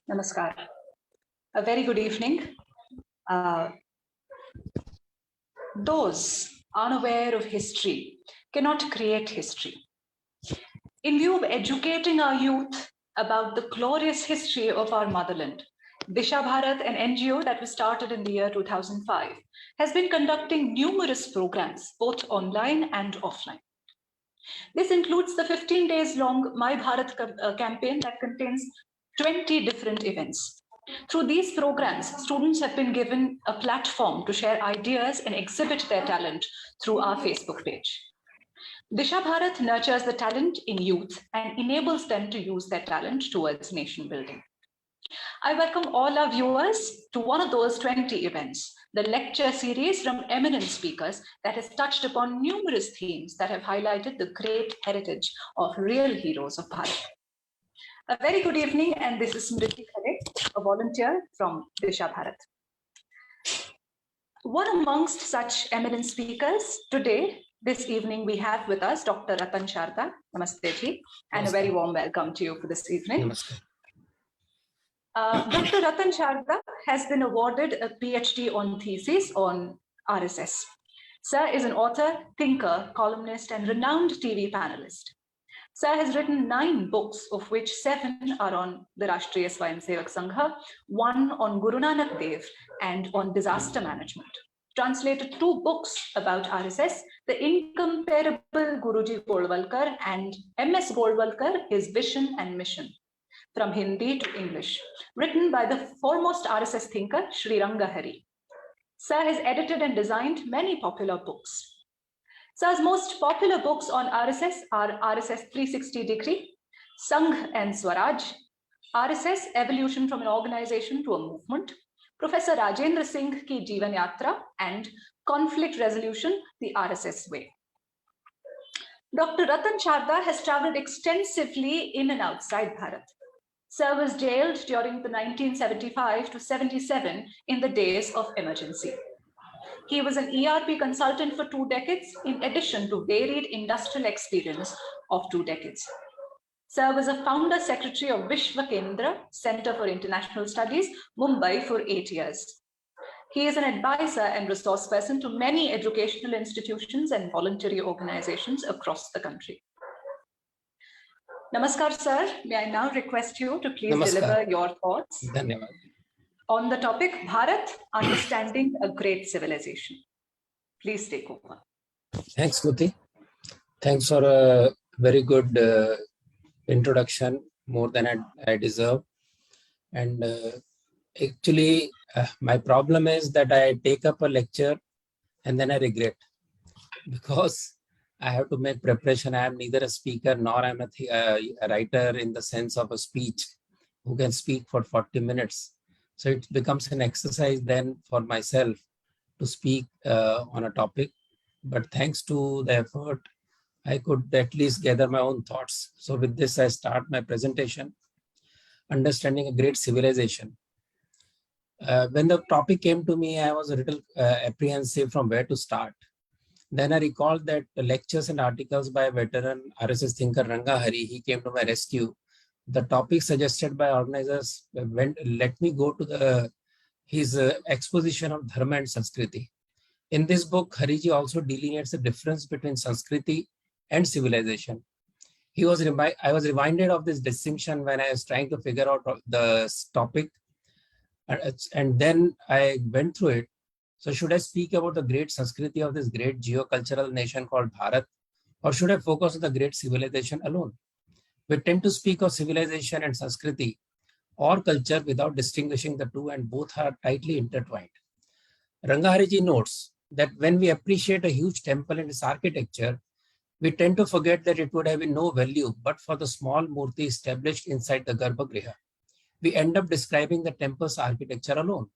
Namaskar. A very good evening. Those unaware of history cannot create history. In view of educating our youth about the glorious history of our motherland, MyBharat, an NGO that was started in the year 2005, has been conducting numerous programs, both online and offline. This includes the 15 days long MyBharat campaign that contains 20 different events. Through these programs, students have been given a platform to share ideas and exhibit their talent through our Facebook page. MyBharat nurtures the talent in youth and enables them to use their talent towards nation building. I welcome all our viewers to one of those 20 events, the lecture series from eminent speakers that has touched upon numerous themes that have highlighted the great heritage of real heroes of Bharat. A very good evening, and this is Smriti Khare, a volunteer from MyBharat. One amongst such eminent speakers today, this evening, we have with us Dr. Ratan Sharda. Namaste ji, and a very warm welcome to you for this evening. Namaste. Dr. Ratan Sharda has been awarded a PhD on thesis on RSS. Sir is an author, thinker, columnist, and renowned TV panelist. Sir has written 9 books, of which 7 are on the Rashtriya Swayamsevak Sangha, 1 on Guru Nanak Dev, and on disaster management. Translated 2 books about RSS, The Incomparable Guruji Golwalkar and MS Golwalkar, His Vision and Mission, from Hindi to English, written by the foremost RSS thinker, Sri Ranga Hari. Sir has edited and designed many popular books. Sir's most popular books on RSS are RSS 360 Degree, Sangh and Swaraj, RSS Evolution from an Organization to a Movement, Professor Rajendra Singh Ki Jeevan Yatra, and Conflict Resolution, the RSS Way. Dr. Ratan Sharda has traveled extensively in and outside Bharat. Sir was jailed during the 1975 to 77 in the days of emergency. He was an ERP consultant for 2 decades, in addition to varied industrial experience of 2 decades. Sir was a founder secretary of Vishwa Kendra, Center for International Studies, Mumbai, for 8 years. He is an advisor and resource person to many educational institutions and voluntary organizations across the country. Namaskar, sir. May I now request you to please deliver your thoughts on the topic Bharat, Understanding a Great Civilization. Please take over. Thanks, Smriti. Thanks for a very good introduction, more than I deserve. And actually, my problem is that I take up a lecture and then I regret, because I have to make preparation. I am neither a speaker nor I'm a writer in the sense of a speech who can speak for 40 minutes. So it becomes an exercise then for myself to speak on a topic. But thanks to the effort, I could at least gather my own thoughts. So with this, I start my presentation, Understanding a Great Civilization. When the topic came to me, I was a little apprehensive from where to start. Then I recalled that the lectures and articles by veteran RSS thinker Ranga Hari, he came to my rescue. The topic suggested by organizers let me go to his exposition of Dharma and Sanskriti. In this book, Hariji also delineates the difference between Sanskriti and civilization. I was reminded of this distinction when I was trying to figure out the topic, and then I went through it. So should I speak about the great Sanskriti of this great geocultural nation called Bharat, or should I focus on the great civilization alone? We tend to speak of civilization and Sanskriti or culture without distinguishing the two, and both are tightly intertwined. Rangahariji notes that when we appreciate a huge temple and its architecture, we tend to forget that it would have been no value but for the small murti established inside the Garbhagriha. We end up describing the temple's architecture alone.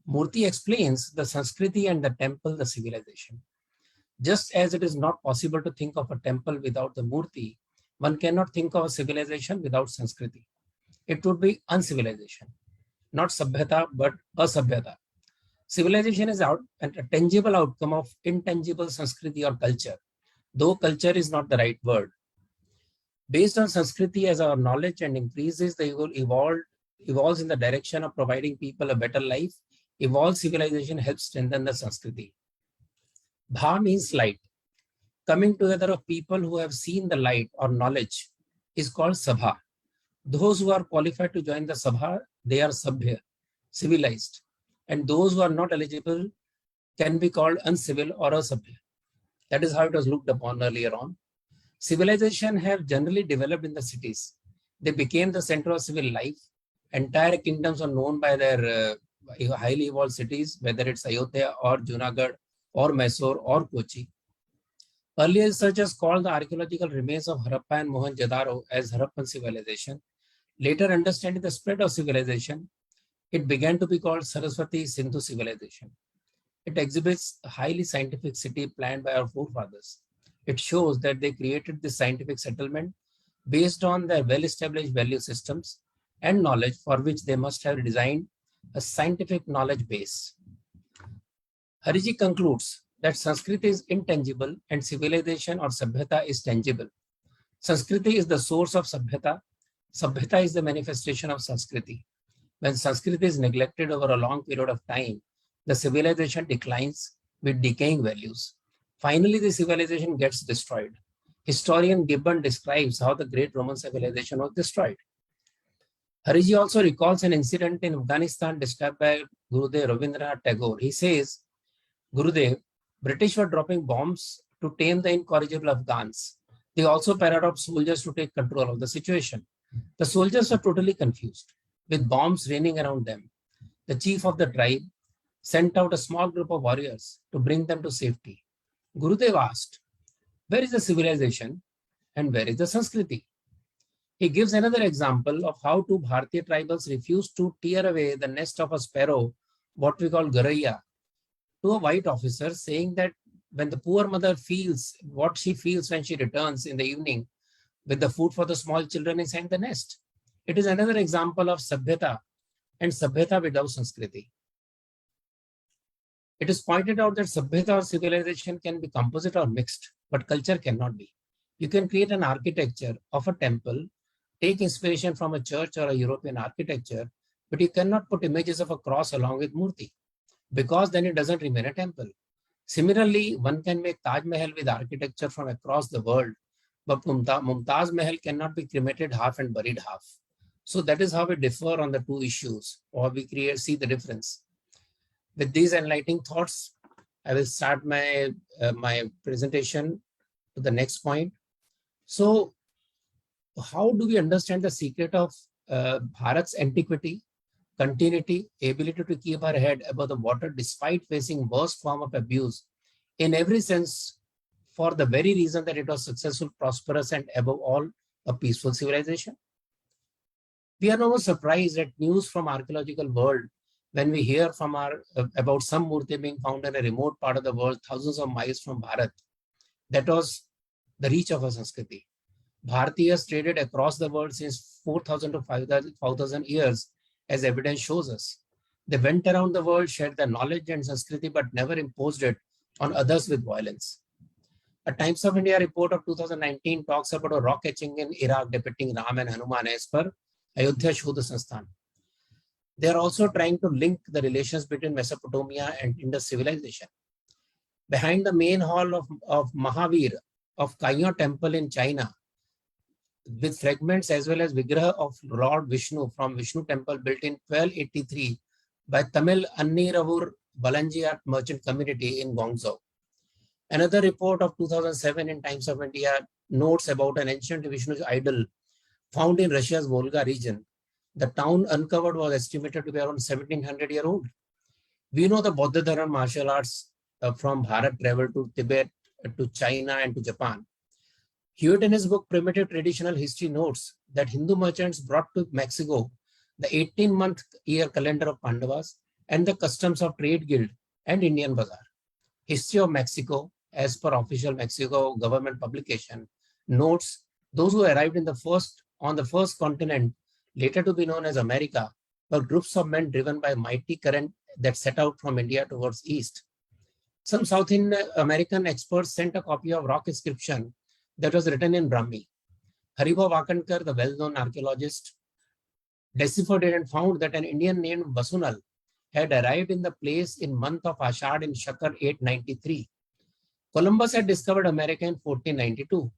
Murti explains the Sanskriti and the temple, the civilization. Just as it is not possible to think of a temple without the Murti, one cannot think of a civilization without Sanskriti. It would be uncivilization, not sabhyata, but asabhyata. Civilization is a tangible outcome of intangible Sanskriti or culture, though culture is not the right word. Based on Sanskriti as our knowledge and increases, the evolves in the direction of providing people a better life. Evolved civilization helps strengthen the Sanskriti. Bha means light. Coming together of people who have seen the light or knowledge is called Sabha. Those who are qualified to join the Sabha, they are Sabhya, civilized. And those who are not eligible can be called uncivil or asabhya. That is how it was looked upon earlier on. Civilization have generally developed in the cities. They became the center of civil life. Entire kingdoms are known by their highly evolved cities, whether it's Ayodhya or Junagadh or Mysore or Kochi. Earlier researchers called the archaeological remains of Harappa and Mohenjo-daro as Harappan civilization. Later, understanding the spread of civilization, it began to be called Saraswati Sindhu civilization. It exhibits a highly scientific city planned by our forefathers. It shows that they created this scientific settlement based on their well-established value systems and knowledge for which they must have designed a scientific knowledge base. Hariji concludes that Sanskriti is intangible and civilization or Sabhyata is tangible. Sanskriti is the source of Sabhyata. Sabhyata is the manifestation of Sanskriti. When Sanskriti is neglected over a long period of time, the civilization declines with decaying values. Finally, the civilization gets destroyed. Historian Gibbon describes how the great Roman civilization was destroyed. Hariji also recalls an incident in Afghanistan described by Gurudev Rabindranath Tagore. He says, Gurudev, British were dropping bombs to tame the incorrigible Afghans. They also parade up soldiers to take control of the situation. The soldiers were totally confused, with bombs raining around them. The chief of the tribe sent out a small group of warriors to bring them to safety. Gurudev asked, where is the civilization and where is the Sanskriti? He gives another example of how two Bharatiya tribals refused to tear away the nest of a sparrow, what we call garaiya, to a white officer, saying that when the poor mother feels what she feels when she returns in the evening with the food for the small children inside the nest. It is another example of Sabhyata and Sabhyata without Sanskriti. It is pointed out that Sabhyata or civilization can be composite or mixed, but culture cannot be. You can create an architecture of a temple, take inspiration from a church or a European architecture, but you cannot put images of a cross along with Murti, because then it doesn't remain a temple. Similarly, one can make Taj Mahal with architecture from across the world, but Mumtaz Mahal cannot be cremated half and buried half. So that is how we differ on the two issues, or we see the difference. With these enlightening thoughts, I will start my presentation to the next point. So, how do we understand the secret of Bharat's antiquity, continuity, ability to keep our head above the water despite facing worst form of abuse in every sense, for the very reason that it was successful, prosperous, and above all, a peaceful civilization? We are no surprised at news from archaeological world when we hear from about some murti being found in a remote part of the world, thousands of miles from Bharat. That was the reach of a Sanskriti. Bharatiyas traded across the world since 4,000 to 5,000 years, as evidence shows us. They went around the world, shared their knowledge and Sanskriti, but never imposed it on others with violence. A Times of India report of 2019 talks about a rock etching in Iraq depicting Ram and Hanuman as per Ayodhya Shodha Sansthan. They are also trying to link the relations between Mesopotamia and Indus civilization. Behind the main hall of Mahavir of Kaiyo temple in China, with fragments as well as Vigraha of Lord Vishnu from Vishnu temple built in 1283 by Tamil Anniravur Balanjiyat merchant community in Guangzhou. Another report of 2007 in Times of India notes about an ancient Vishnu idol found in Russia's Volga region. The town uncovered was estimated to be around 1700-year-old. We know the Buddha Dharma martial arts from Bharat traveled to Tibet, to China, and to Japan. Hewitt in his book Primitive Traditional History notes that Hindu merchants brought to Mexico the 18-month year calendar of Pandavas and the customs of trade guild and Indian bazaar. History of Mexico, as per official Mexico government publication, notes those who arrived on the first continent, later to be known as America, were groups of men driven by mighty current that set out from India towards east. Some South American experts sent a copy of rock inscription that was written in Brahmi. Hariba Vakankar, the well-known archaeologist, deciphered and found that an Indian named Vasunal had arrived in the place in month of Ashad in Shakar 893. Columbus had discovered America in 1492.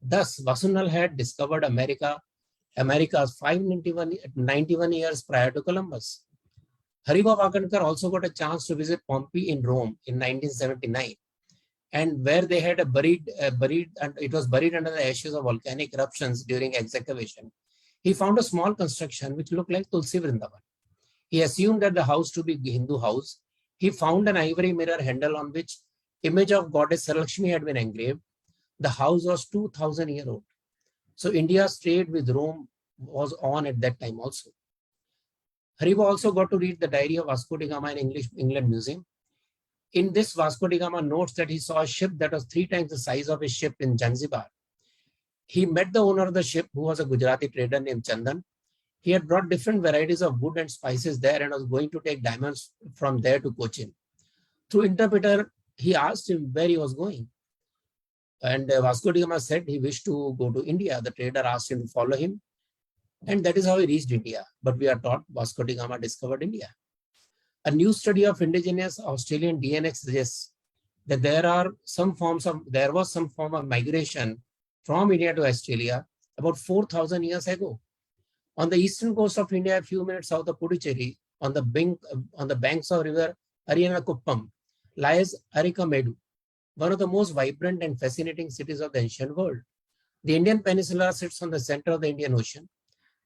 Thus, Vasunal had discovered America's 591 years prior to Columbus. Hariba Vakankar also got a chance to visit Pompeii in Rome in 1979, and where they had it was buried under the ashes of volcanic eruptions during excavation. He found a small construction which looked like Tulsi Vrindavan. He assumed that the house to be Hindu house. He found an ivory mirror handle on which image of goddess Lakshmi had been engraved. The house was 2000 years old. So India's trade with Rome was on at that time also. Hariba also got to read the diary of Vasco da Gama in England Museum. In this, Vasco da Gama notes that he saw a ship that was 3 times the size of his ship in Zanzibar. He met the owner of the ship, who was a Gujarati trader named Chandan. He had brought different varieties of wood and spices there and was going to take diamonds from there to Cochin. Through interpreter, he asked him where he was going. And Vasco da Gama said he wished to go to India. The trader asked him to follow him. And that is how he reached India. But we are taught Vasco da Gama discovered India. A new study of indigenous Australian DNA suggests that there was some form of migration from India to Australia about 4,000 years ago. On the eastern coast of India, a few minutes south of Puducherry, on the banks of river Ariyanakuppam, lies Arikamedu, one of the most vibrant and fascinating cities of the ancient world. The Indian peninsula sits on the center of the Indian Ocean.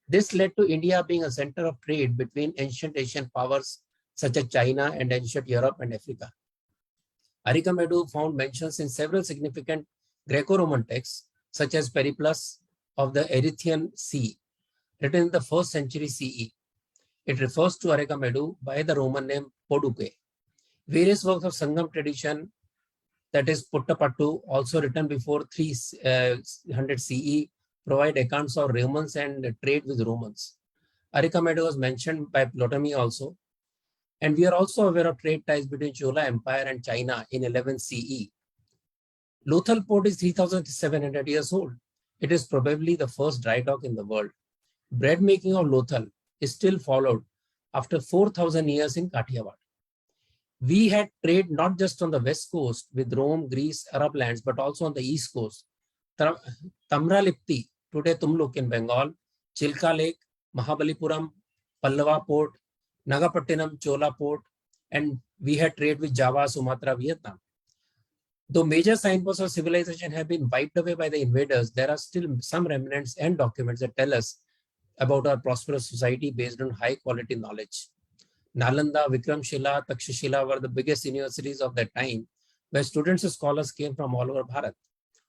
This led to India being a center of trade between ancient Asian powers such as China and ancient Europe and Africa. Arikamedu found mentions in several significant Greco-Roman texts, such as Periplus of the Erythraean Sea, written in the 1st century CE. It refers to Arikamedu by the Roman name Poduke. Various works of Sangam tradition, that is Puttapattu, also written before 300 CE, provide accounts of Romans and trade with Romans. Arikamedu was mentioned by Ptolemy also. And we are also aware of trade ties between Chola Empire and China in 11 CE. Lothal port is 3,700 years old. It is probably the first dry dock in the world. Bread making of Lothal is still followed after 4,000 years in Kathiawar. We had trade not just on the west coast with Rome, Greece, Arab lands, but also on the east coast. Tamralipti, today Tumluk in Bengal, Chilka Lake, Mahabalipuram, Pallava port, Nagapattinam, Chola port, and we had trade with Java, Sumatra, Vietnam. Though major signposts of civilization have been wiped away by the invaders, there are still some remnants and documents that tell us about our prosperous society based on high quality knowledge. Nalanda, Vikramshila, Takshashila were the biggest universities of that time, where students and scholars came from all over Bharat.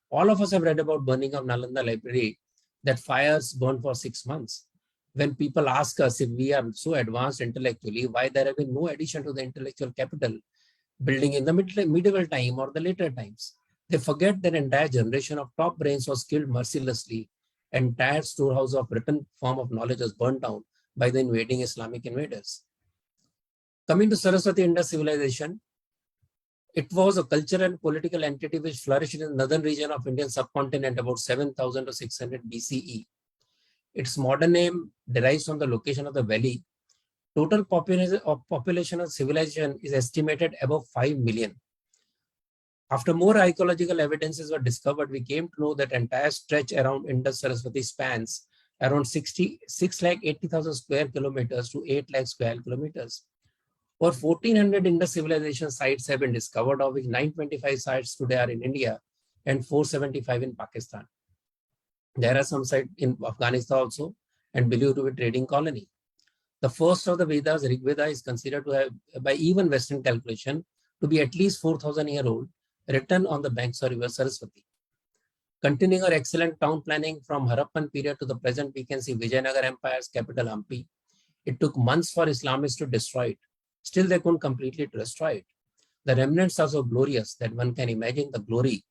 All of us have read about burning of Nalanda library, that fires burned for 6 months. When people ask us if we are so advanced intellectually, why there have been no addition to the intellectual capital building in the medieval time or the later times, they forget that entire generation of top brains was killed mercilessly. Entire storehouse of written form of knowledge was burnt down by the invading Islamic invaders. Coming to Saraswati Indus civilization, it was a cultural and political entity which flourished in the northern region of Indian subcontinent about 7,000 to 600 BCE. Its modern name derives from the location of the valley. Total population of civilization is estimated above 5 million. After more archaeological evidences were discovered, we came to know that entire stretch around Indus Saraswati spans around 6,80,000 square kilometers to 8 lakh square kilometers. Over 1,400 Indus civilization sites have been discovered, of which 925 sites today are in India and 475 in Pakistan. There are some sites in Afghanistan also and believed to be a trading colony. The first of the Vedas, Rig Veda, is considered to have, by even Western calculation, to be at least 4,000 years old, written on the banks of river Saraswati. Continuing our excellent town planning from Harappan period to the present, we can see Vijayanagar Empire's capital Hampi. It took months for Islamists to destroy it. Still, they couldn't completely destroy it. The remnants are so glorious that one can imagine the glory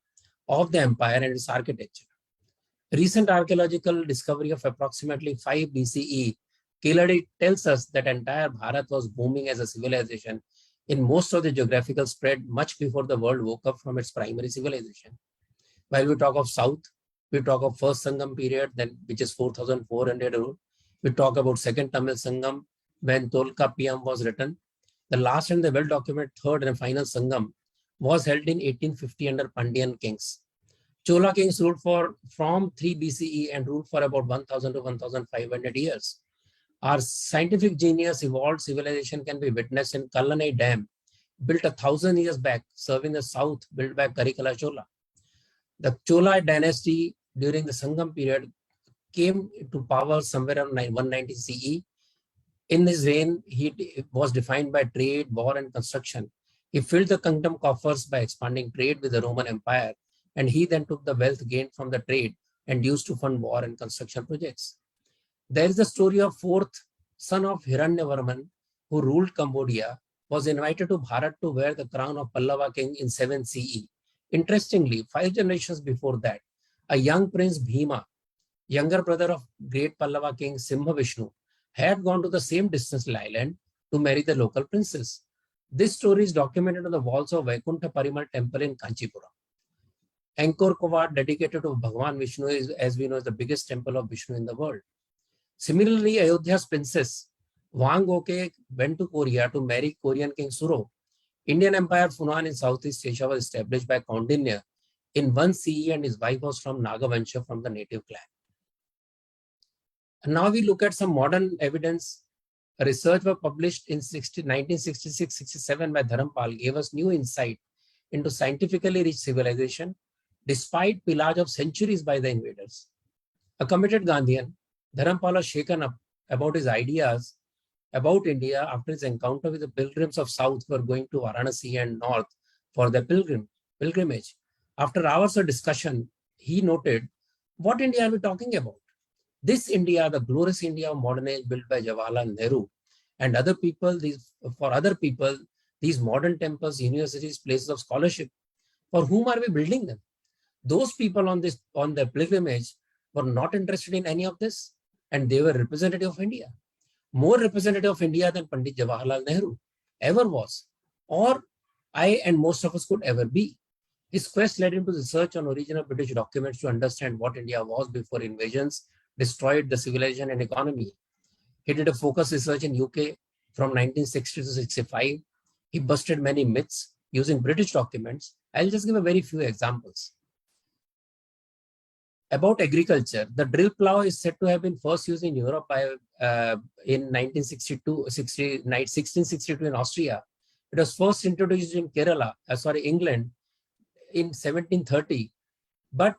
of the empire and its architecture. Recent archaeological discovery of approximately 5 BCE clearly tells us that entire Bharat was booming as a civilization in most of the geographical spread much before the world woke up from its primary civilization. While we talk of South, We talk of first Sangam period, then which is 4,400 rule. We talk about second Tamil Sangam when Tolka PM was written. The last and the well-documented third and final Sangam was held in 1850 under Pandyan kings. Chola kings ruled from 3 BCE and ruled for about 1,000 to 1,500 years. Our scientific genius evolved civilization can be witnessed in Kallanai Dam, built 1,000 years back, serving the south, built by Karikala Chola. The Chola dynasty during the Sangam period came to power somewhere around 190 CE. In his reign, he was defined by trade, war, and construction. He filled the kingdom coffers by expanding trade with the Roman Empire, and he then took the wealth gained from the trade and used to fund war and construction projects. There is the story of fourth son of Hiranyavarman, who ruled Cambodia, was invited to Bharat to wear the crown of Pallava king in 7 CE. Interestingly, 5 generations before that, a young prince Bhima, younger brother of great Pallava king Simhavishnu, had gone to the same distant island to marry the local princess. This story is documented on the walls of Vaikuntha Parimal temple in Kanchipuram. Angkor Wat, dedicated to Bhagwan Vishnu, is, as we know, is the biggest temple of Vishnu in the world. Similarly, Ayodhya's princess Wang Oke went to Korea to marry Korean king Suro. Indian Empire Funan in Southeast Asia was established by Kaundinya in 1 CE, and his wife was from Nagavansha, from the native clan. And now we look at some modern evidence. A research was published in 1966-67 by Dharampal gave us new insight into scientifically rich civilization despite pillage of centuries by the invaders. A committed Gandhian, Dharampal was shaken up about his ideas about India after his encounter with the pilgrims of South who were going to Varanasi and North for their pilgrimage. After hours of discussion, he noted, what India are we talking about? This India, the glorious India of modern age built by Jawaharlal Nehru and other people, these modern temples, universities, places of scholarship, for whom are we building them? Those people on their pilgrimage were not interested in any of this, and they were representative of India. More representative of India than Pandit Jawaharlal Nehru ever was, or I and most of us could ever be. His quest led him to research on original British documents to understand what India was before invasions destroyed the civilization and economy. He did a focus research in UK from 1960 to 65. He busted many myths using British documents. I'll just give a very few examples. About agriculture, the drill plow is said to have been first used in Europe in 1662 in Austria. It was first introduced in England in 1730, but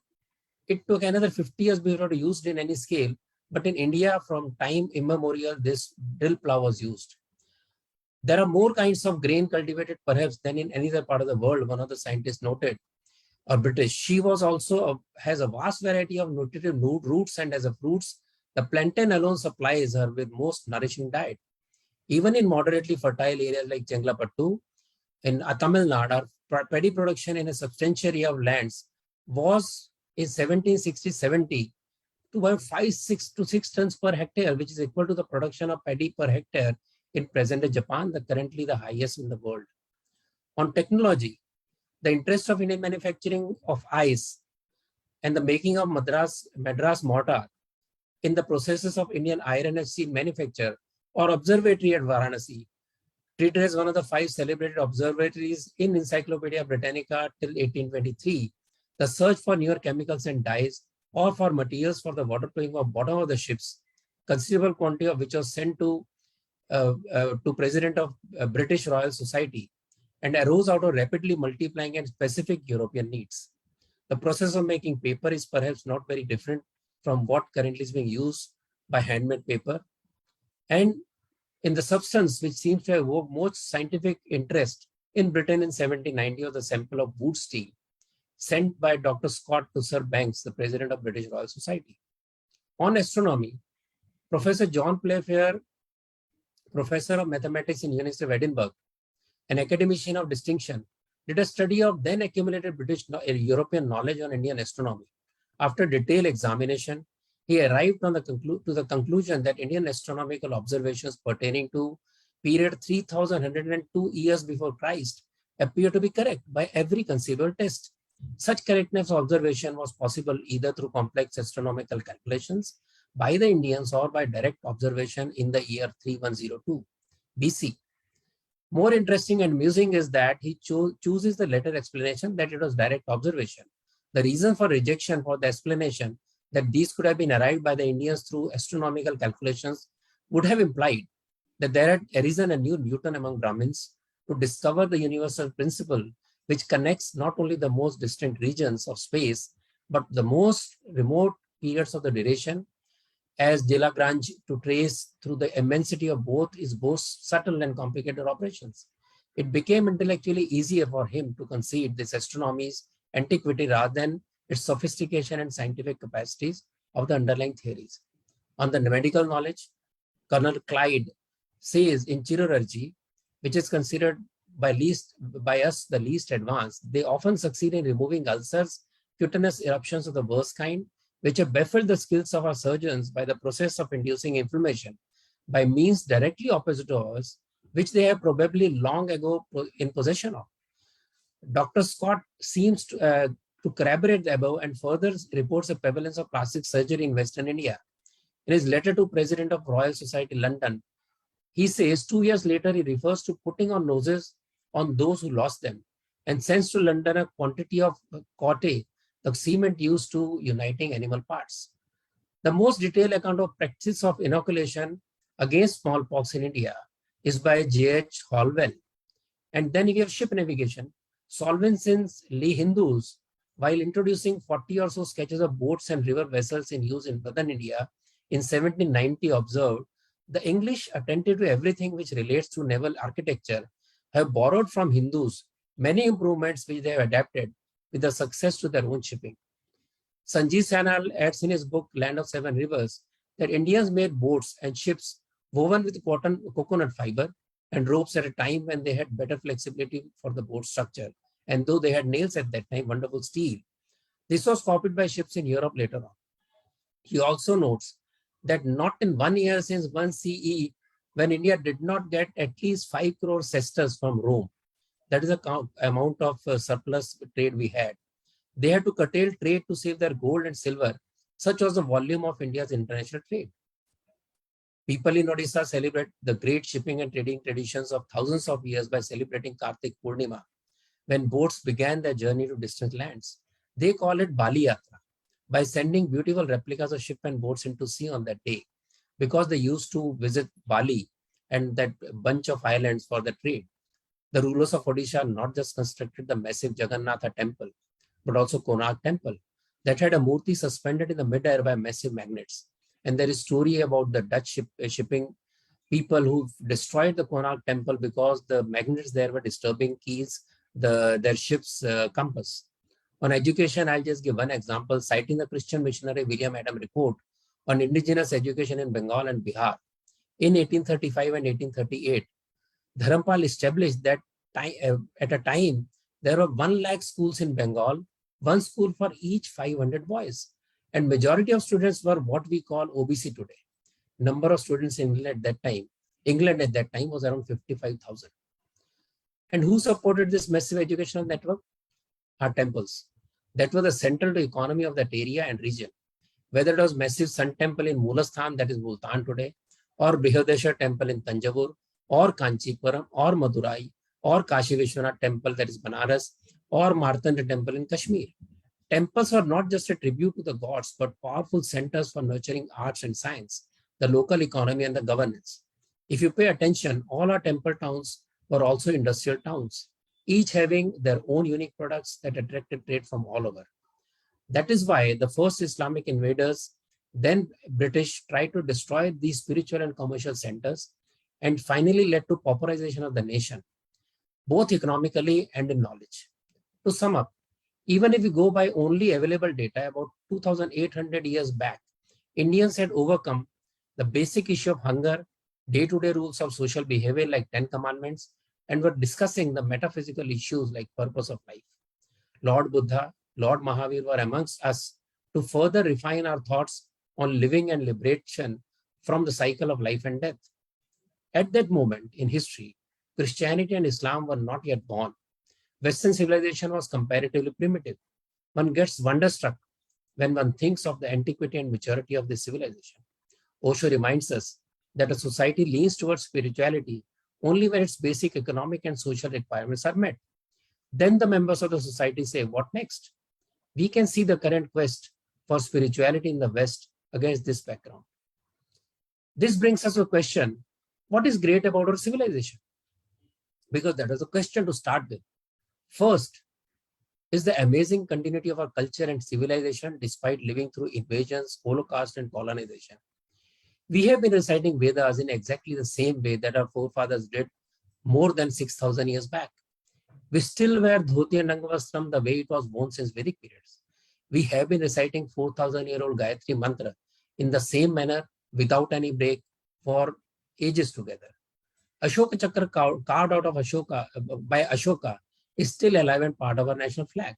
it took another 50 years before it was used in any scale. But in India, from time immemorial, this drill plow was used. There are more kinds of grain cultivated perhaps than in any other part of the world, one of the scientists noted. Or British. She was also has a vast variety of nutritive roots, and as a fruits, the plantain alone supplies her with most nourishing diet. Even in moderately fertile areas like Chengalpattu in Tamil Nadu, paddy production in a substantial area of lands was in 1760-70 to about 6 tons per hectare, which is equal to the production of paddy per hectare in present-day Japan, currently the highest in the world. On technology, the interest of Indian manufacturing of ice and the making of Madras mortar in the processes of Indian iron and steel manufacture or observatory at Varanasi, treated as one of the 5 celebrated observatories in Encyclopedia Britannica till 1823. The search for newer chemicals and dyes or for materials for the waterproofing of bottom of the ships, considerable quantity of which was sent to President of British Royal Society, and arose out of rapidly multiplying and specific European needs. The process of making paper is perhaps not very different from what currently is being used by handmade paper. And in the substance which seems to have evoked most scientific interest in Britain in 1790 was the sample of wood steel sent by Dr. Scott to Sir Banks, the President of British Royal Society. On astronomy, Professor John Playfair, Professor of Mathematics in University of Edinburgh, an academician of distinction, did a study of then accumulated European knowledge on Indian astronomy. After detailed examination, he arrived on to the conclusion that Indian astronomical observations pertaining to period 3102 years before Christ appear to be correct by every conceivable test. Such correctness of observation was possible either through complex astronomical calculations by the Indians or by direct observation in the year 3102 BC. More interesting and amusing is that he chooses the latter explanation that it was direct observation. The reason for rejection for the explanation that these could have been arrived by the Indians through astronomical calculations would have implied that there had arisen a new Newton among Brahmins to discover the universal principle which connects not only the most distant regions of space, but the most remote periods of the duration, as De Lagrange to trace through the immensity of both is both subtle and complicated operations. It became intellectually easier for him to concede this astronomy's antiquity rather than its sophistication and scientific capacities of the underlying theories. On the medical knowledge, Colonel Clyde says in chirurgy, which is considered by us the least advanced, they often succeed in removing ulcers, cutaneous eruptions of the worst kind, which have baffled the skills of our surgeons by the process of inducing inflammation by means directly opposite to ours, which they have probably long ago in possession of. Dr. Scott seems to corroborate the above and further reports the prevalence of plastic surgery in Western India. In his letter to President of Royal Society, London, he says 2 years later, he refers to putting on noses on those who lost them and sends to London a quantity of cotte, the cement used to uniting animal parts. The most detailed account of practice of inoculation against smallpox in India is by J.H. Holwell. And then you have ship navigation. Solvensin's Lee Hindus, while introducing 40 or so sketches of boats and river vessels in use in northern India in 1790, observed, the English, attentive to everything which relates to naval architecture, have borrowed from Hindus many improvements which they have adapted with the success to their own shipping. Sanjeev Sanal adds in his book Land of Seven Rivers that Indians made boats and ships woven with coconut fiber and ropes at a time when they had better flexibility for the boat structure. And though they had nails at that time, wonderful steel. This was copied by ships in Europe later on. He also notes that not in 1 year since 1 CE, when India did not get at least 5 crore sesterces from Rome, that is the amount of surplus trade we had. They had to curtail trade to save their gold and silver. Such was the volume of India's international trade. People in Odisha celebrate the great shipping and trading traditions of thousands of years by celebrating Kartik Purnima, when boats began their journey to distant lands. They call it Bali Yatra, by sending beautiful replicas of ship and boats into sea on that day, because they used to visit Bali and that bunch of islands for the trade. The rulers of Odisha not just constructed the massive Jagannatha temple, but also Konark temple that had a murti suspended in the midair by massive magnets. And there is a story about the Dutch shipping people who destroyed the Konark temple because the magnets there were disturbing their ship's compass. On education, I'll just give one example, citing the Christian missionary William Adam report on indigenous education in Bengal and Bihar. In 1835 and 1838, Dharampal established that at a time, there were 1 lakh schools in Bengal, one school for each 500 boys. And majority of students were what we call OBC today. Number of students in England at that time was around 55,000. And who supported this massive educational network? Our temples. That was the central to economy of that area and region. Whether it was massive Sun temple in Mulasthan, that is Multan today, or Brihadeshwar temple in Tanjavur, or Kanchipuram, or Madurai, or Kashi Vishwanath temple, that is Banaras, or Martanda temple in Kashmir. Temples were not just a tribute to the gods, but powerful centers for nurturing arts and science, the local economy and the governance. If you pay attention, all our temple towns were also industrial towns, each having their own unique products that attracted trade from all over. That is why the first Islamic invaders, then British, tried to destroy these spiritual and commercial centers and finally led to pauperization of the nation, both economically and in knowledge. To sum up, even if we go by only available data, about 2,800 years back, Indians had overcome the basic issue of hunger, day-to-day rules of social behavior like 10 commandments, and were discussing the metaphysical issues like purpose of life. Lord Buddha, Lord Mahavir were amongst us to further refine our thoughts on living and liberation from the cycle of life and death. At that moment in history, Christianity and Islam were not yet born. Western civilization was comparatively primitive. One gets wonderstruck when one thinks of the antiquity and maturity of this civilization. Osho reminds us that a society leans towards spirituality only when its basic economic and social requirements are met. Then the members of the society say, what next? We can see the current quest for spirituality in the West against this background. This brings us to a question, what is great about our civilization? Because that is a question to start with. First is the amazing continuity of our culture and civilization despite living through invasions, holocaust, and colonization. We have been reciting Vedas in exactly the same way that our forefathers did more than 6,000 years back. We still wear dhoti and angavastram the way it was worn since Vedic periods. We have been reciting 4,000-year-old Gayatri mantra in the same manner without any break for ages together. Ashoka Chakra carved out of Ashoka by Ashoka is still alive and part of our national flag.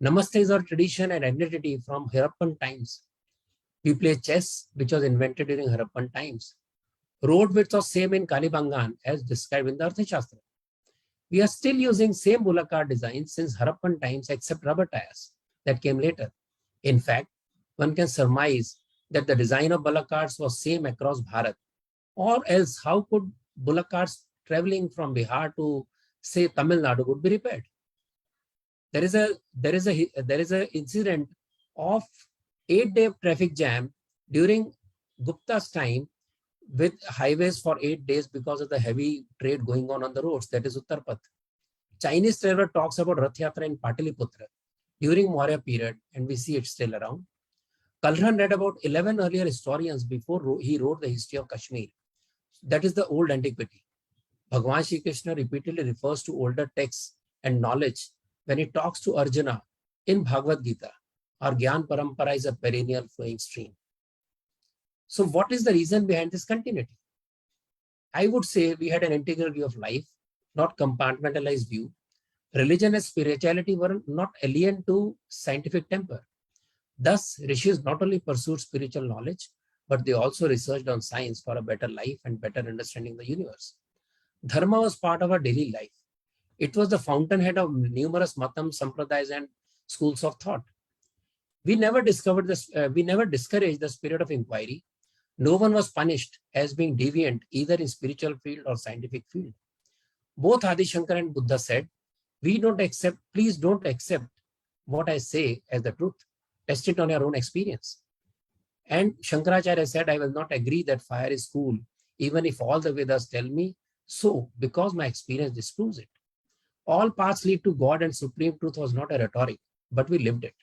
Namaste is our tradition and identity from Harappan times. We play chess, which was invented during Harappan times. Road width was same in Kalibangan as described in the Arthashastra. We are still using same bullock cart designs since Harappan times except rubber tires that came later. In fact, one can surmise that the design of bullock carts was same across Bharat. Or else, how could bullock carts traveling from Bihar to, say, Tamil Nadu would be repaired? There is a incident of 8-day traffic jam during Gupta's time with highways for 8 days because of the heavy trade going on the roads. That is Uttar Path. Chinese traveler talks about Rath Yatra in Pataliputra during Maurya period, and we see it still around. Kalhan read about 11 earlier historians before he wrote the history of Kashmir. That is the old antiquity. Bhagwan Shri Krishna repeatedly refers to older texts and knowledge when he talks to Arjuna in Bhagavad Gita. Our Gyan Parampara is a perennial flowing stream. So what is the reason behind this continuity? I would say we had an integral view of life, not compartmentalized view. Religion and spirituality were not alien to scientific temper. Thus, rishis not only pursued spiritual knowledge, but they also researched on science for a better life and better understanding the universe. Dharma was part of our daily life. It was the fountainhead of numerous matam, sampradayas, and schools of thought. We never discovered this. We never discouraged the spirit of inquiry. No one was punished as being deviant either in spiritual field or scientific field. Both Adi Shankar and Buddha said, please don't accept what I say as the truth. Test it on your own experience. And Shankaracharya said, I will not agree that fire is cool, even if all the Vedas tell me so, because my experience disproves it. All paths lead to God, and supreme truth was not a rhetoric, but we lived it.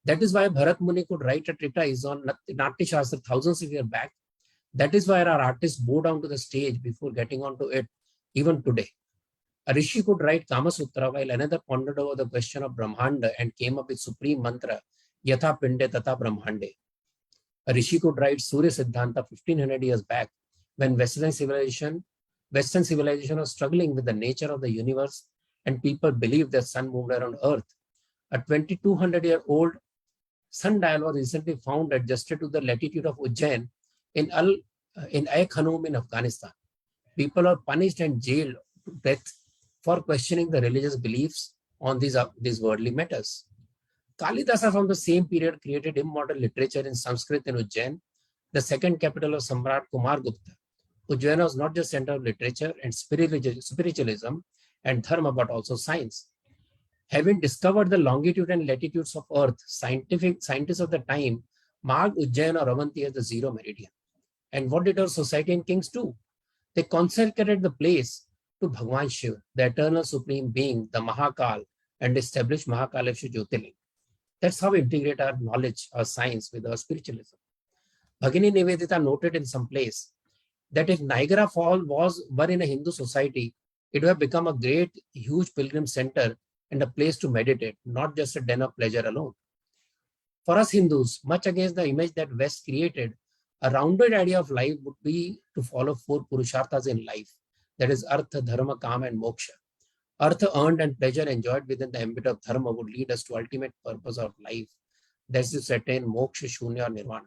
That is why Bharat Muni could write a treatise on Natya Shastra thousands of years back. That is why our artists bow down to the stage before getting onto it, even today. A rishi could write Kama Sutra while another pondered over the question of Brahmanda and came up with supreme mantra, Yatha Pinde Tata Brahmande. A rishi could write Surya Siddhanta 1500 years back when Western civilization was struggling with the nature of the universe and people believed the sun moved around Earth. A 2200-year-old sundial was recently found adjusted to the latitude of Ujjain in Khanum in Afghanistan. People are punished and jailed to death for questioning the religious beliefs on these worldly matters. Kalidasa from the same period created immortal literature in Sanskrit in Ujjain, the second capital of Samrat Kumargupta. Ujjain was not just center of literature and spiritualism and dharma, but also science. Having discovered the longitude and latitudes of Earth, scientists of the time marked Ujjain or Avanti as the zero meridian. And what did our society and kings do? They consecrated the place to Bhagwan Shiva, the eternal supreme being, the Mahakal, and established Mahakaleshwar Jyotirling. That's how we integrate our knowledge, our science with our spiritualism. Bhagini Nivedita noted in some place that if Niagara Falls were in a Hindu society, it would have become a great, huge pilgrim center and a place to meditate, not just a den of pleasure alone. For us Hindus, much against the image that West created, a rounded idea of life would be to follow 4 purusharthas in life, that is Artha, Dharma, Kama, and Moksha. Artha earned and pleasure enjoyed within the ambit of Dharma would lead us to ultimate purpose of life, that is to attain Moksha, Shunya, or Nirvana.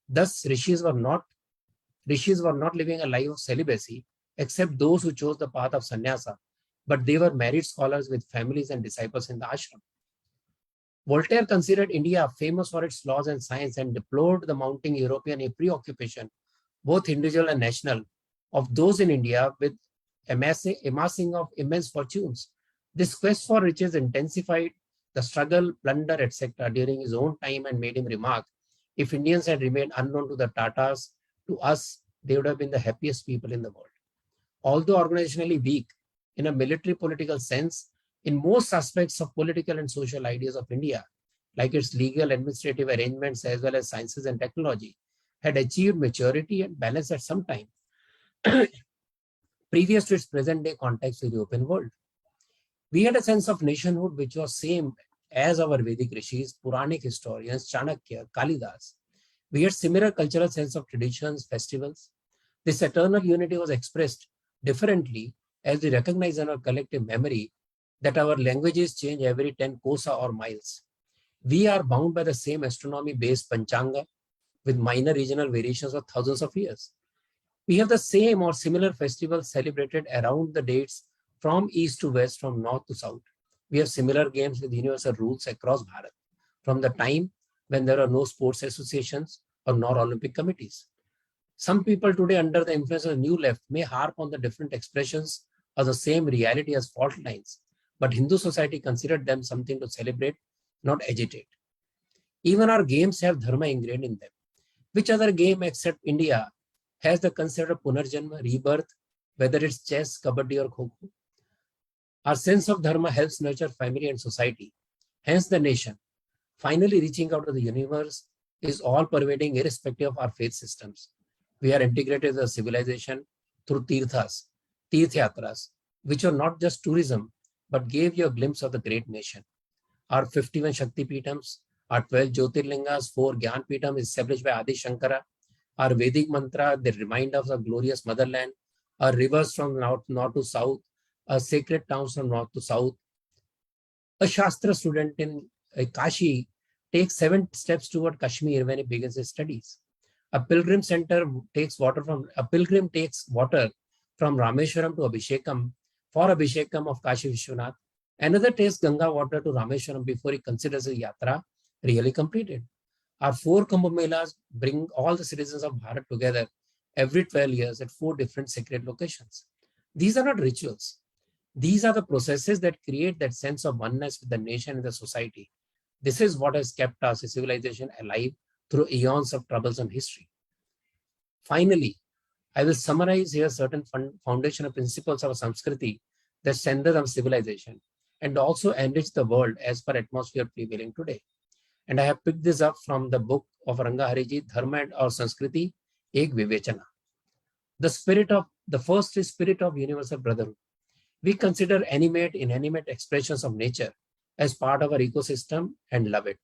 Thus, rishis were not living a life of celibacy, except those who chose the path of sannyasa, but they were married scholars with families and disciples in the ashram. Voltaire considered India famous for its laws and science and deplored the mounting European preoccupation, both individual and national, of those in India with amassing of immense fortunes. This quest for riches intensified the struggle, plunder, etc. during his own time and made him remark, if Indians had remained unknown to the Tatars, to us, they would have been the happiest people in the world. Although organizationally weak in a military political sense, in most aspects of political and social ideas of India, like its legal administrative arrangements as well as sciences and technology, had achieved maturity and balance at some time previous to its present day context with the open world. We had a sense of nationhood which was same as our Vedic rishis, Puranic historians, Chanakya, Kalidas. We had similar cultural sense of traditions, festivals. This eternal unity was expressed differently as we recognize in our collective memory that our languages change every 10 kosa or miles. We are bound by the same astronomy-based Panchanga with minor regional variations of thousands of years. We have the same or similar festivals celebrated around the dates from east to west, from north to south. We have similar games with universal rules across Bharat, from the time when there are no sports associations or nor Olympic committees. Some people today, under the influence of the new left, may harp on the different expressions of the same reality as fault lines, but Hindu society considered them something to celebrate, not agitate. Even our games have dharma ingrained in them. Which other game except India has the concept of punarjanma, rebirth, whether it's chess, kabaddi or kho-kho? Our sense of dharma helps nurture family and society. Hence the nation, finally reaching out to the universe, is all pervading irrespective of our faith systems. We are integrated as a civilization through tirthas, tirth yatras, which are not just tourism, but gave you a glimpse of the great nation. Our 51 Shakti Pitams, our 12 Jyotirlingas, 4 Gyan Pitam established by Adi Shankara, our Vedic mantra, they remind us of glorious motherland, our rivers from north to south, our sacred towns from north to south. A Shastra student in Kashi takes 7 steps toward Kashmir when he begins his studies. A pilgrim takes water from Rameshwaram to Abhishekam for Abhishekam of Kashi Vishwanath. Another takes Ganga water to Rameshwaram before he considers his yatra really completed. Our 4 Kumbh Melas bring all the citizens of Bharat together every 12 years at 4 different sacred locations. These are not rituals. These are the processes that create that sense of oneness with the nation and the society. This is what has kept our civilization alive through eons of troublesome history. Finally, I will summarize here certain foundational principles of Samskriti that strengthen our civilization and also enrich the world as per atmosphere prevailing today. And I have picked this up from the book of Rangahariji, Dharma and or Sanskriti, Ek Vivechana. The first is spirit of universal brotherhood. We consider animate, inanimate expressions of nature as part of our ecosystem and love it.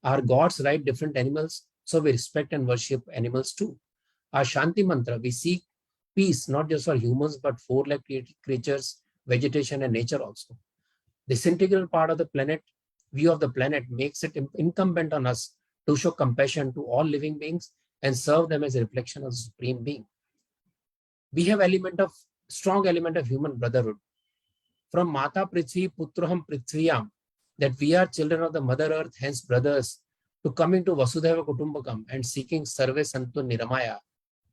Our gods ride different animals, so we respect and worship animals too. Our Shanti mantra, we seek peace not just for humans but for like creatures, vegetation and nature also. This integral part of the planet, view of the planet, makes it incumbent on us to show compassion to all living beings and serve them as a reflection of the Supreme Being. We have strong element of human brotherhood. From Mata Prithvi Putraham Prithviyam, that we are children of the Mother Earth, hence brothers, to coming to Vasudhaiva Kutumbakam and seeking Sarve Santu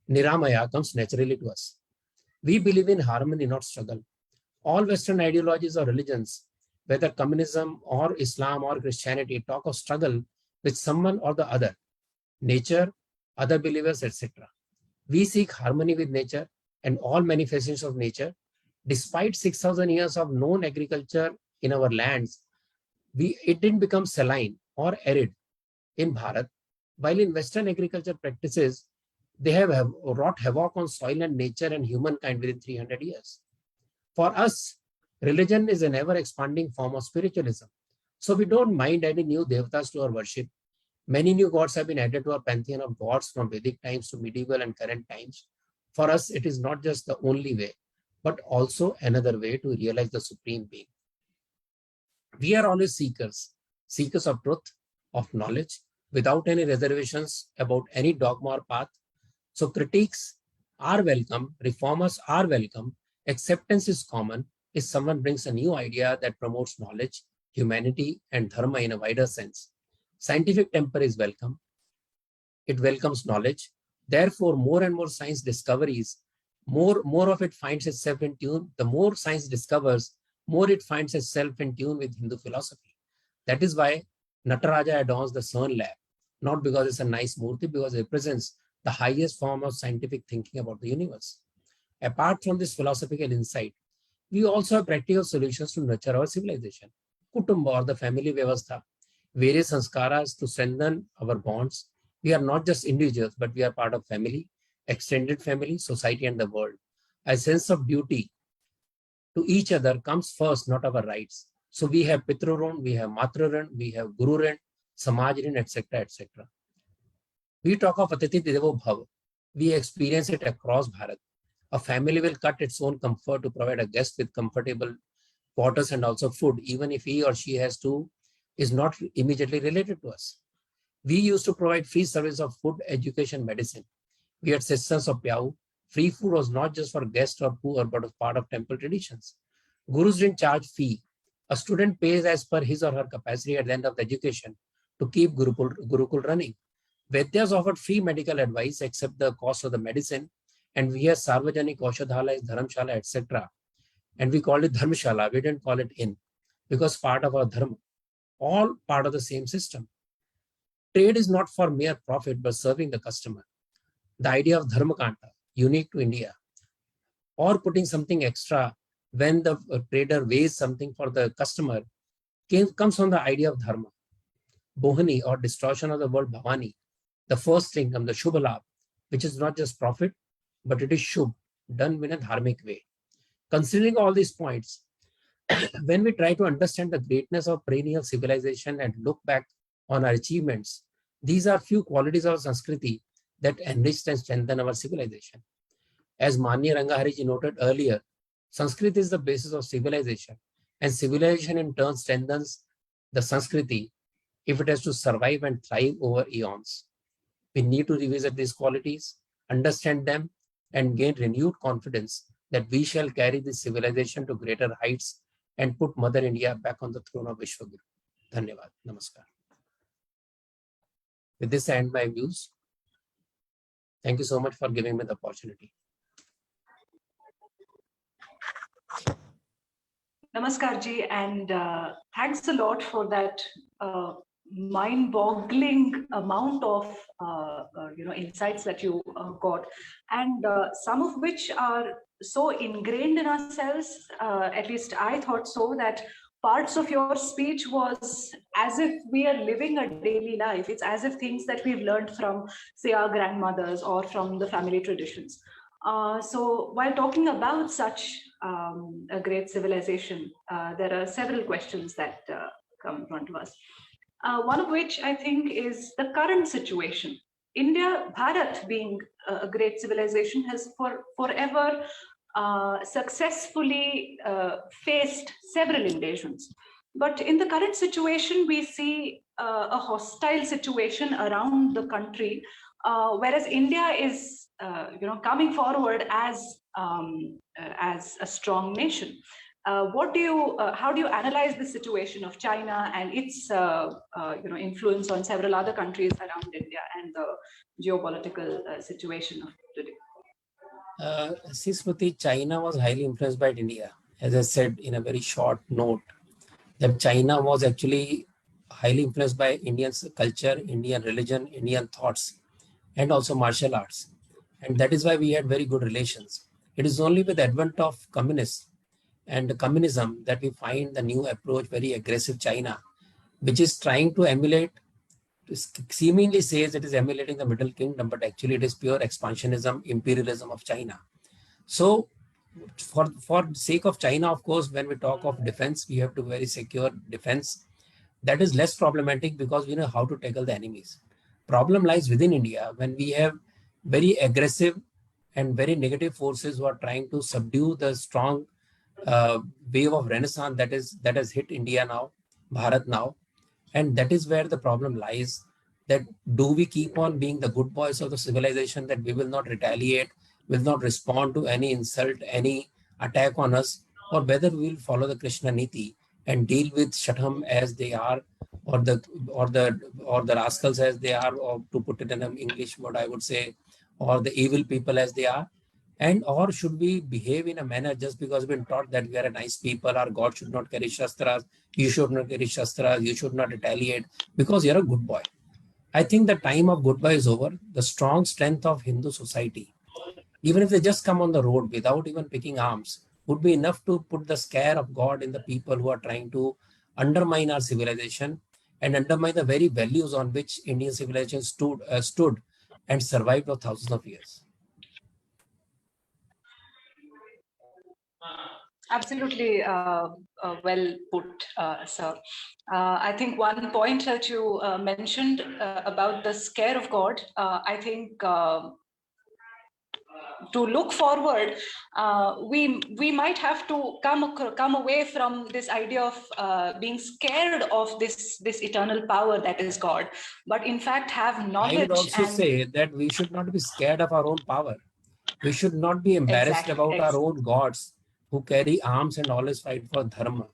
Niramaya comes naturally to us. We believe in harmony, not struggle. All Western ideologies or religions, whether communism or Islam or Christianity, talk of struggle with someone or the other, nature, other believers, etc. We seek harmony with nature and all manifestations of nature. Despite 6,000 years of known agriculture in our lands, it didn't become saline or arid in Bharat, while in Western agriculture practices, they have wrought havoc on soil and nature and humankind within 300 years. For us, religion is an ever-expanding form of spiritualism. So we don't mind adding new devatas to our worship. Many new gods have been added to our pantheon of gods from Vedic times to medieval and current times. For us, it is not just the only way, but also another way to realize the Supreme Being. We are always seekers of truth, of knowledge, without any reservations about any dogma or path. So critiques are welcome, reformers are welcome, acceptance is common if someone brings a new idea that promotes knowledge, humanity, and dharma in a wider sense. Scientific temper is welcome. It welcomes knowledge. Therefore, more and more science discoveries, more of it finds itself in tune. The more science discovers, more it finds itself in tune with Hindu philosophy. That is why Nataraja adorns the CERN lab, not because it's a nice murti, because it represents the highest form of scientific thinking about the universe. Apart from this philosophical insight, we also have practical solutions to nurture our civilization. Kutumba, or the family vyavastha, various sanskaras to strengthen our bonds. We are not just individuals, but we are part of family, extended family, society, and the world. A sense of duty to each other comes first, not our rights. So we have Pitrurun, we have Matrurun, we have Gururun, Samajrin, etc., etc. We talk of Atiti Devo Bhav. We experience it across Bharat. A family will cut its own comfort to provide a guest with comfortable quarters and also food, even if he or she has to, is not immediately related to us. We used to provide free service of food, education, medicine. We had systems of Pyao. Free food was not just for guests or poor, but was part of temple traditions. Gurus didn't charge fee. A student pays as per his or her capacity at the end of the education to keep Gurukul running. Vaidyas offered free medical advice except the cost of the medicine, and we had Sarvajanik Aushadhalayas, Dharamshala, etc. And we called it Dharmshala. We didn't call it inn because part of our dharma, all part of the same system. Trade is not for mere profit, but serving the customer. The idea of Dharmakanta, unique to India, or putting something extra when the trader weighs something for the customer, comes from the idea of Dharma. Bohani, or distortion of the word Bhavani, the first lingam, the Shubhalabh, which is not just profit, but it is Shubh, done in a dharmic way. Considering all these points, when we try to understand the greatness of perennial civilization and look back on our achievements, these are few qualities of Sanskriti that enriched and strengthen our civilization. As Manya Rangahariji noted earlier, Sanskrit is the basis of civilization, and civilization in turn strengthens the Sanskriti if it has to survive and thrive over eons. We need to revisit these qualities, understand them, and gain renewed confidence that we shall carry this civilization to greater heights and put Mother India back on the throne of Vishwaguru. Dhanyavad. Namaskar. With this, I end my views. Thank you so much for giving me the opportunity. Namaskar ji, and thanks a lot for that mind-boggling amount of insights that you got, and some of which are so ingrained in ourselves. At least I thought so, that parts of your speech was as if we are living a daily life. It's as if things that we've learned from, say, our grandmothers or from the family traditions. So while talking about such a great civilization, there are several questions that come in front of us. One of which I think is the current situation. India, Bharat, being a great civilization, has forever successfully faced several invasions. But in the current situation, we see a hostile situation around the country, whereas India is coming forward as a strong nation. How do you analyze the situation of China and its influence on several other countries around India and the geopolitical situation of today? Smriti, China was highly influenced by India. As I said in a very short note, that China was actually highly influenced by Indian culture, Indian religion, Indian thoughts, and also martial arts. And that is why we had very good relations. It is only with the advent of communists and communism that we find the new approach, very aggressive China, which is trying to emulate, seemingly says it is emulating the Middle Kingdom, but actually it is pure expansionism, imperialism of China. So for sake of China, of course, when we talk of defense, we have to very secure defense. That is less problematic because we know how to tackle the enemies. Problem lies within India when we have very aggressive and very negative forces who are trying to subdue the strong wave of renaissance that has hit India now, Bharat now. And that is where the problem lies, that do we keep on being the good boys of the civilization, that we will not retaliate, will not respond to any insult, any attack on us, or whether we will follow the Krishna Niti and deal with Shatham as they are, or the rascals as they are, or to put it in an English word, I would say, or the evil people as they are? And or should we behave in a manner just because we've been taught that we are a nice people, our God should not carry shastras, you should not carry shastras, you should not retaliate because you're a good boy? I think the time of goodbye is over. The strong strength of Hindu society, even if they just come on the road without even picking arms, would be enough to put the scare of God in the people who are trying to undermine our civilization and undermine the very values on which Indian civilization stood and survived for thousands of years. Absolutely well put, sir. I think one point that you mentioned about the scare of God, I think to look forward, we might have to come away from this idea of being scared of this eternal power that is God, but in fact have I would knowledge also and say that we should not be scared of our own power. We should not be embarrassed exactly. about our own gods who carry arms and always fight for dharma.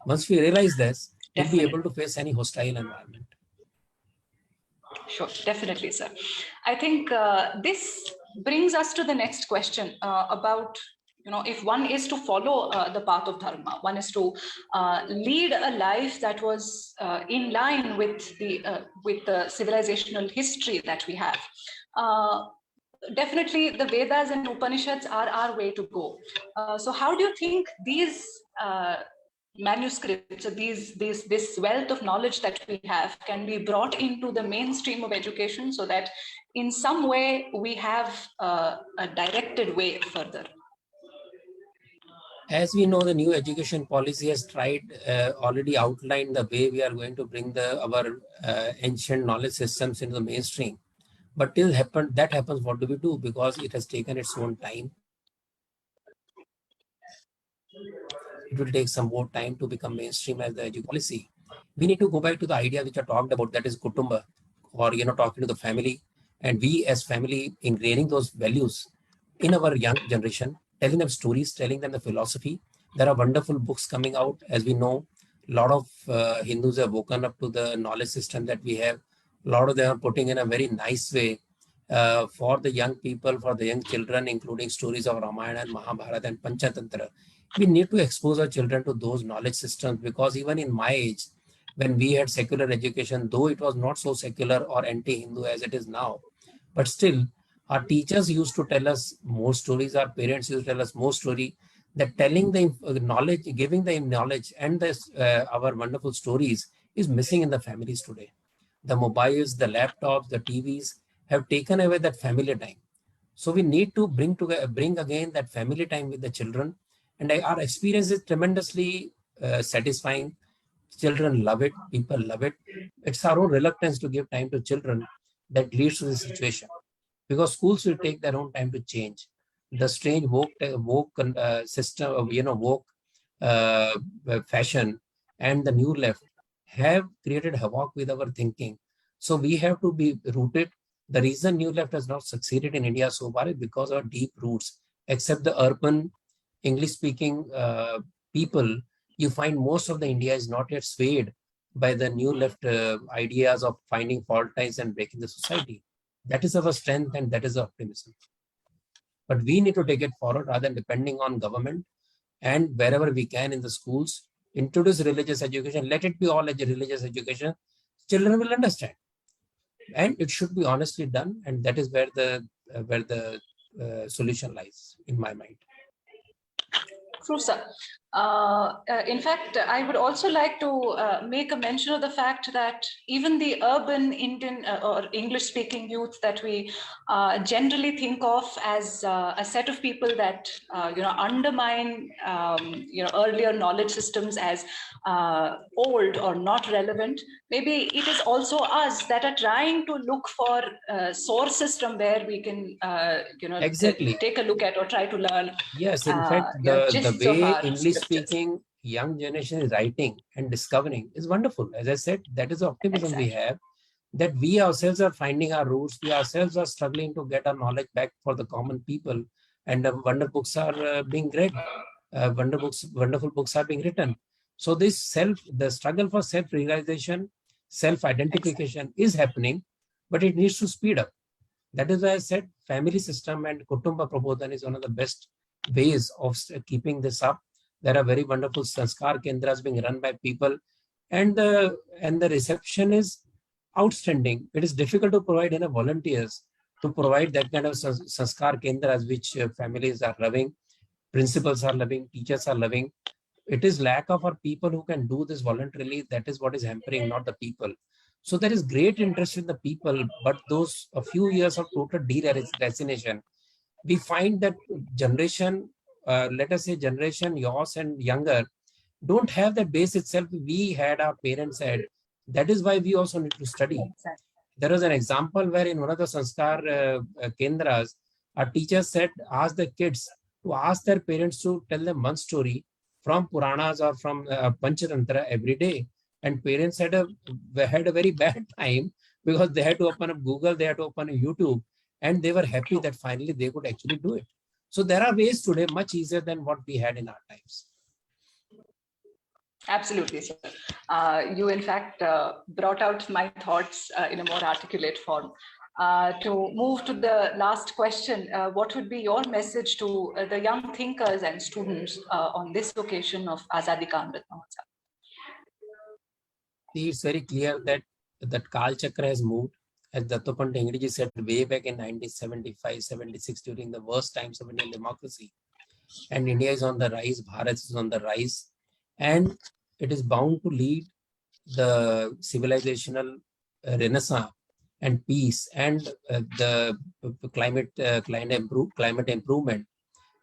Once we realize this, we'll be able Definitely. to face any hostile environment. Sure, definitely, sir. I think this brings us to the next question about, if one is to follow the path of dharma, one is to lead a life that was in line with the civilizational history that we have. Definitely, the Vedas and Upanishads are our way to go. So, how do you think these manuscripts, or this wealth of knowledge that we have, can be brought into the mainstream of education so that in some way we have a directed way further? As we know, the new education policy has already outlined the way we are going to bring our ancient knowledge systems into the mainstream. But till that happens, what do we do? Because it has taken its own time. It will take some more time to become mainstream as the education policy. We need to go back to the idea which I talked about, that is kutumba, or talking to the family, and we as family ingraining those values in our young generation, telling them stories, telling them the philosophy. There are wonderful books coming out. As we know, a lot of Hindus have woken up to the knowledge system that we have. A lot of them are putting in a very nice way for the young people, for the young children, including stories of Ramayana and Mahabharata and Panchatantra. We need to expose our children to those knowledge systems, because even in my age, when we had secular education, though it was not so secular or anti-Hindu as it is now, but still, our teachers used to tell us more stories, our parents used to tell us more story, that telling the knowledge, giving the knowledge and our wonderful stories is missing in the families today. The mobiles, the laptops, the TVs have taken away that family time. So we need to bring again that family time with the children. And our experience is tremendously satisfying. Children love it. People love it. It's our own reluctance to give time to children that leads to this situation, because schools will take their own time to change. The strange woke system of woke uh, fashion and the new left have created havoc with our thinking. So we have to be rooted. The reason new left has not succeeded in India so far is because of deep roots. Except the urban English speaking people, you find most of the India is not yet swayed by the new left ideas of finding fault lines and breaking the society. That is our strength and that is our optimism. But we need to take it forward rather than depending on government, and wherever we can in the schools, introduce religious education. Let it be all religious education. Children will understand, and it should be honestly done. And that is where the solution lies, in my mind. True, sir. In fact, I would also like to make a mention of the fact that even the urban Indian or English-speaking youth that we generally think of as a set of people that undermine earlier knowledge systems as old or not relevant. Maybe it is also us that are trying to look for sources from where we can Exactly. take a look at or try to learn. Yes, in fact, the Gists of way our English scriptures. speaking young generation is writing and discovering is wonderful. As I said, that is the optimism we Exactly. have, that we ourselves are finding our roots. We ourselves are struggling to get our knowledge back for the common people, and wonder books are being read. Wonderful books are being written. So the struggle for self-realization, self-identification is happening, but it needs to speed up. That is why I said family system and Kutumba Prabodhan is one of the best ways of keeping this up. There are very wonderful Sanskar Kendras being run by people, and the reception is outstanding. It is difficult to provide enough volunteers to provide that kind of Sanskar Kendras, which families are loving, principals are loving, teachers are loving. It is lack of our people who can do this voluntarily. That is what is hampering, not the people. So there is great interest in the people, but those a few years of total deracination, we find that generation, let us say generation yours and younger, don't have that base itself we had, our parents had. That is why we also need to study. There was an example where in one of the Sanskar Kendras, a teacher said, ask the kids to ask their parents to tell them one story from Puranas or from Panchatantra every day. And parents had a very bad time because they had to open up Google, they had to open up YouTube, and they were happy that finally they could actually do it. So there are ways today much easier than what we had in our times. Absolutely, sir. You, in fact, brought out my thoughts in a more articulate form. To move to the last question, what would be your message to the young thinkers and students on this occasion of Azadi Ka Amrit Mahotsav? It's very clear that Kal Chakra has moved. As Dattopant Tengri said way back in 1975-76 during the worst times of Indian democracy. And India is on the rise, Bharat is on the rise, and it is bound to lead the civilizational renaissance and peace and the climate improvement.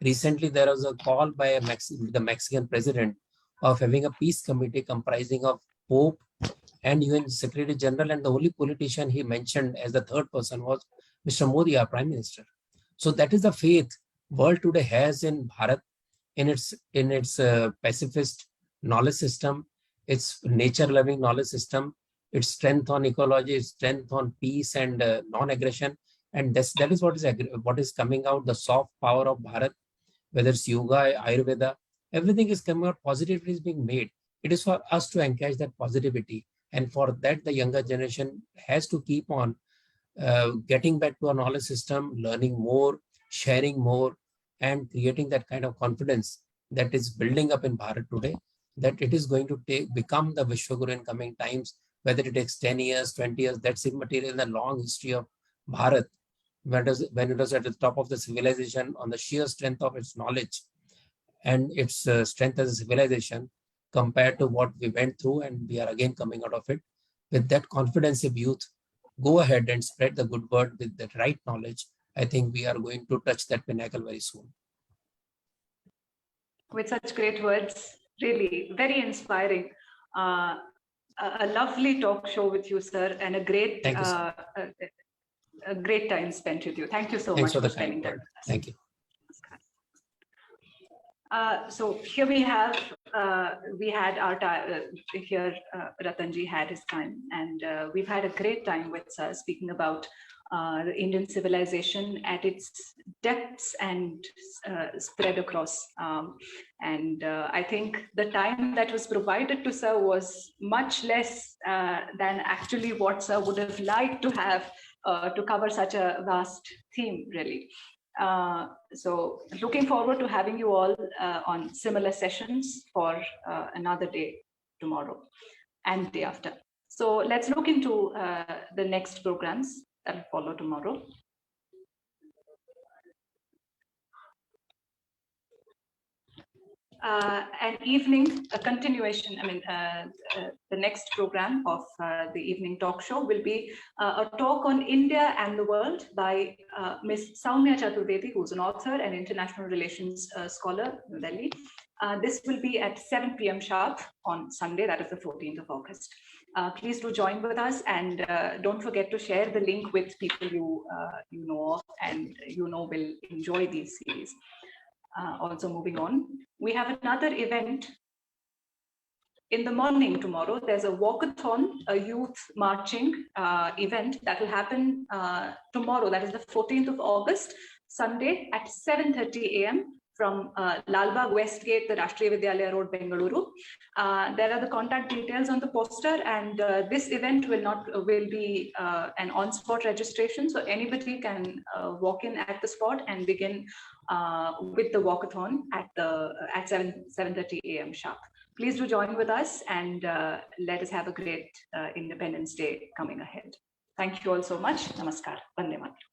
Recently, there was a call by the Mexican president of having a peace committee comprising of Pope and UN Secretary General, and the only politician he mentioned as the third person was Mr. Modi, our Prime Minister. So that is the faith world today has in Bharat, in its pacifist knowledge system, its nature-loving knowledge system, its strength on ecology, its strength on peace and non-aggression, and that is what is coming out. The soft power of Bharat, whether it's yoga, Ayurveda, everything is coming out. Positivity is being made. It is for us to encourage that positivity, and for that the younger generation has to keep on getting back to our knowledge system, learning more, sharing more, and creating that kind of confidence that is building up in Bharat today, that it is going to become the Vishwaguru in coming times, whether it takes 10 years, 20 years, that's immaterial in the long history of Bharat, when it was at the top of the civilization on the sheer strength of its knowledge and its strength as a civilization compared to what we went through, and we are again coming out of it. With that confidence of youth, go ahead and spread the good word with the right knowledge. I think we are going to touch that pinnacle very soon. With such great words, really very inspiring. A lovely talk show with you, sir, and a great time spent with you. Thank you so much for spending time with us. Thank you. So here we had our time here. Ratanji had his time, and we've had a great time with speaking about the Indian civilization at its depths and spread across. I think the time that was provided to sir was much less than actually what sir would have liked to have to cover such a vast theme, really. So looking forward to having you all on similar sessions for another day tomorrow and day after. So let's look into the next programs that will follow tomorrow. An evening, a continuation, the next program of the evening talk show will be a talk on India and the world by Ms. Soumya Chaturvedi, who's an author and international relations scholar in Delhi. This will be at 7 p.m. sharp on Sunday, that is the 14th of August. Please do join with us, and don't forget to share the link with people you know of and will enjoy these series. Also moving on, we have another event in the morning tomorrow. There's a walkathon, a youth marching event that will happen tomorrow, that is the 14th of August, Sunday at 7:30 a.m. from Lalbagh Westgate, the Rashtriya Vidyalaya Road, Bengaluru. There are the contact details on the poster, and this event will be an on-spot registration, so anybody can walk in at the spot and begin with the walkathon at 7:30 a.m. sharp. Please do join with us, and let us have a great Independence Day coming ahead. Thank you all so much. Namaskar. Vande Mataram.